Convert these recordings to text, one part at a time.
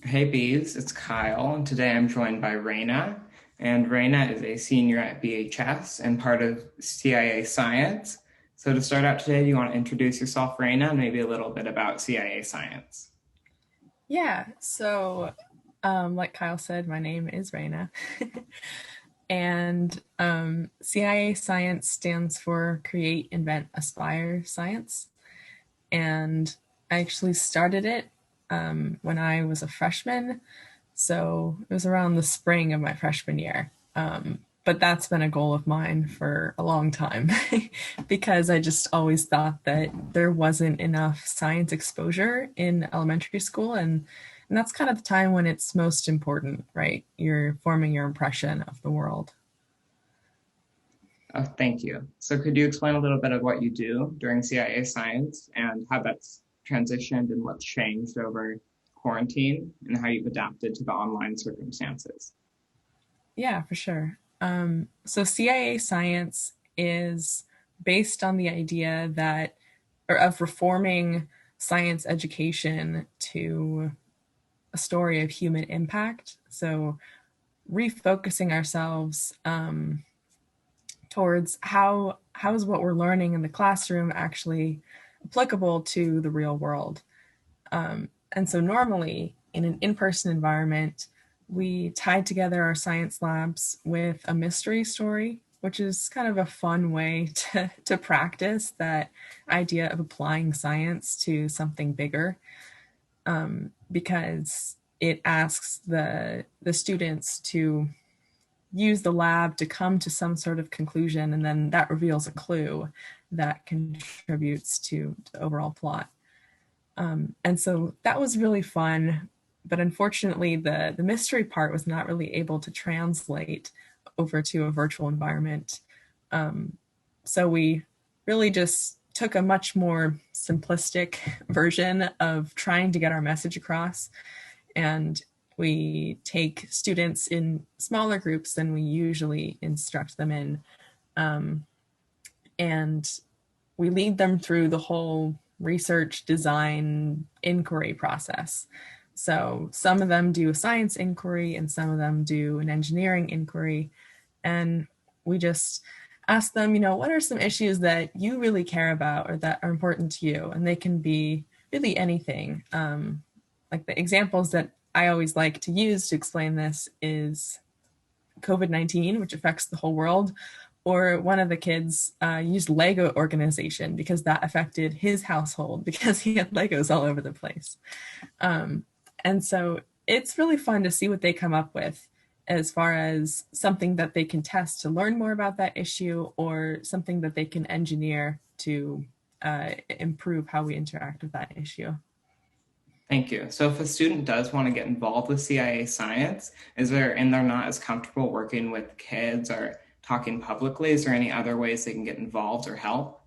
Hey Bees, it's Kyle, and today I'm joined by Raina. And Raina is a senior at BHS and part of CIA Science. So to start out today, do you want to introduce yourself, Raina, and maybe a little bit about CIA Science? Like Kyle said, my name is Raina. And CIA Science stands for Create, Invent, Aspire Science. And I actually started it when I was a freshman. So it was around the spring of my freshman year. But that's been a goal of mine for a long time because I just always thought that there wasn't enough science exposure in elementary school. And that's kind of the time when it's most important, right? You're forming your impression of the world. Thank you. So could you explain a little bit of what you do during CIA Science and how that's transitioned and what's changed over quarantine and how you've adapted to the online circumstances? Yeah, for sure. So CIA Science is based on the idea that, or of reforming science education to a story of human impact. So refocusing ourselves towards how is what we're learning in the classroom actually applicable to the real world. And so normally in an in-person environment, we tied together our science labs with a mystery story, which is kind of a fun way to practice that idea of applying science to something bigger, because it asks the students to use the lab to come to some sort of conclusion, and then that reveals a clue that contributes to the overall plot. And so that was really fun, but unfortunately, the mystery part was not really able to translate over to a virtual environment. So we really just took a much more simplistic version of trying to get our message across, and we take students in smaller groups than we usually instruct them in, and we lead them through the whole research, design, inquiry process. So some of them do a science inquiry and some of them do an engineering inquiry. And we just ask them, what are some issues that you really care about or that are important to you? And they can be really anything. Like the examples that I always like to use to explain this is COVID-19, which affects the whole world. Or one of the kids used Lego organization because that affected his household because he had Legos all over the place. And so it's really fun to see what they come up with as far as something that they can test to learn more about that issue or something that they can engineer to improve how we interact with that issue. Thank you. So if a student does want to get involved with CIA Science, and they're not as comfortable working with kids or talking publicly, is there any other ways they can get involved or help?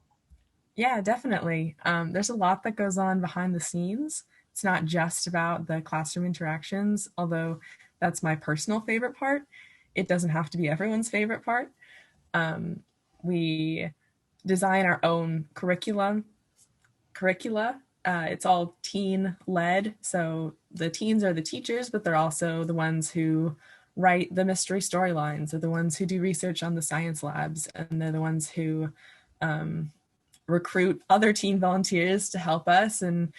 Yeah, definitely. There's a lot that goes on behind the scenes. It's not just about the classroom interactions, although that's my personal favorite part. It doesn't have to be everyone's favorite part. We design our own curricula. It's all teen led, so the teens are the teachers, but they're also the ones who write the mystery storylines, or the ones who do research on the science labs, and they're the ones who recruit other teen volunteers to help us and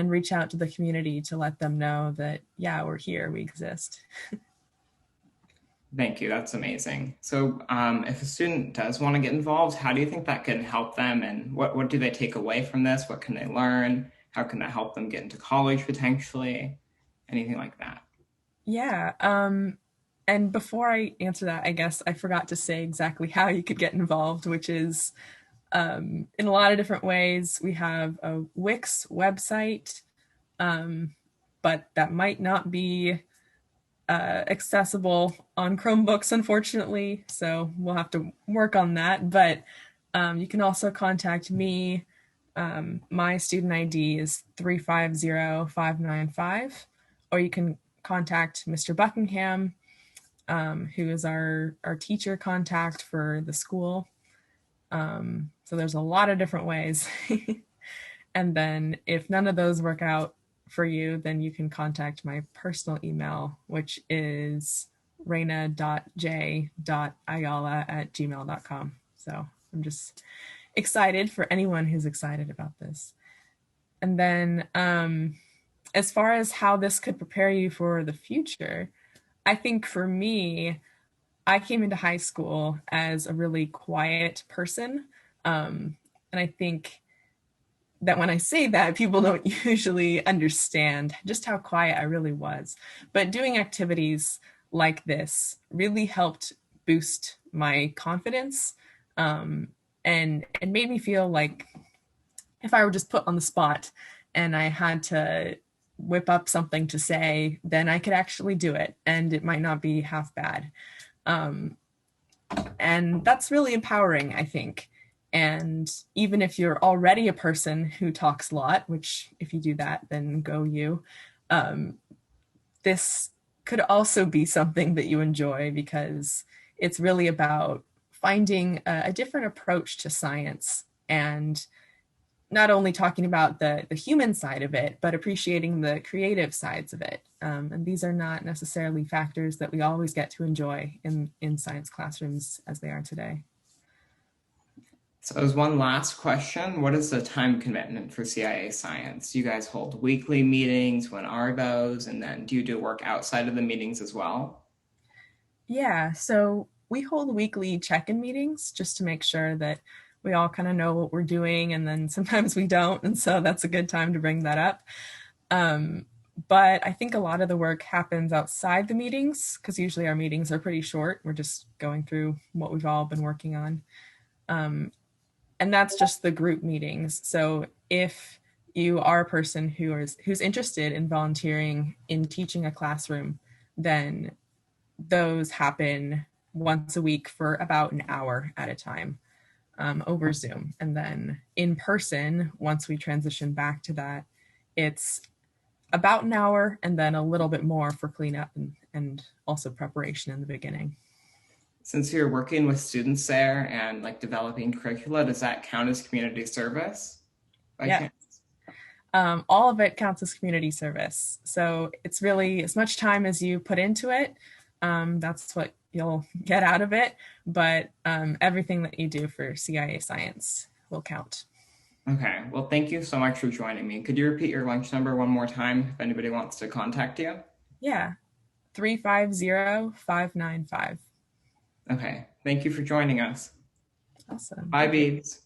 reach out to the community to let them know that yeah, we're here, we exist. Thank you. That's amazing. So if a student does want to get involved, how do you think that can help them? And what do they take away from this? What can they learn? How can that help them get into college potentially? Anything like that? Yeah. And before I answer that, I guess I forgot to say exactly how you could get involved, which is in a lot of different ways. We have a Wix website, but that might not be accessible on Chromebooks, unfortunately. So we'll have to work on that. But you can also contact me. My student ID is 350595, or you can contact Mr. Buckingham, who is our teacher contact for the school. So there's a lot of different ways. And then if none of those work out, for you, then you can contact my personal email, which is reina.j.ayala@gmail.com. So I'm just excited for anyone who's excited about this. And then as far as how this could prepare you for the future, I think for me, I came into high school as a really quiet person. And I think that when I say that, people don't usually understand just how quiet I really was. But doing activities like this really helped boost my confidence, and it made me feel like if I were just put on the spot and I had to whip up something to say, then I could actually do it and it might not be half bad. Um, and that's really empowering, I think. And even if you're already a person who talks a lot, which if you do that, then go you, um, this could also be something that you enjoy because it's really about finding a different approach to science and not only talking about the human side of it, but appreciating the creative sides of it. And these are not necessarily factors that we always get to enjoy in science classrooms as they are today. So as one last question, what is the time commitment for CIA Science? Do you guys hold weekly meetings? When are those? And then do you do work outside of the meetings as well? Yeah, so we hold weekly check-in meetings just to make sure that we all kind of know what we're doing, and then sometimes we don't, and so that's a good time to bring that up. Um, but I think a lot of the work happens outside the meetings because usually our meetings are pretty short. We're just going through what we've all been working on. Um, and that's just the group meetings. So if you are a person who's interested in volunteering in teaching a classroom, then those happen once a week for about an hour at a time, over Zoom. And then in person, once we transition back to that, it's about an hour and then a little bit more for cleanup and also preparation in the beginning. Since you're working with students there and like developing curricula, does that count as community service by Yeah. chance? All of it counts as community service. So it's really as much time as you put into it. That's what you'll get out of it. But everything that you do for CIA Science will count. Okay, well, thank you so much for joining me. Could you repeat your lunch number one more time if anybody wants to contact you? Yeah, 350-595. Okay, thank you for joining us. Awesome. Bye, Beads.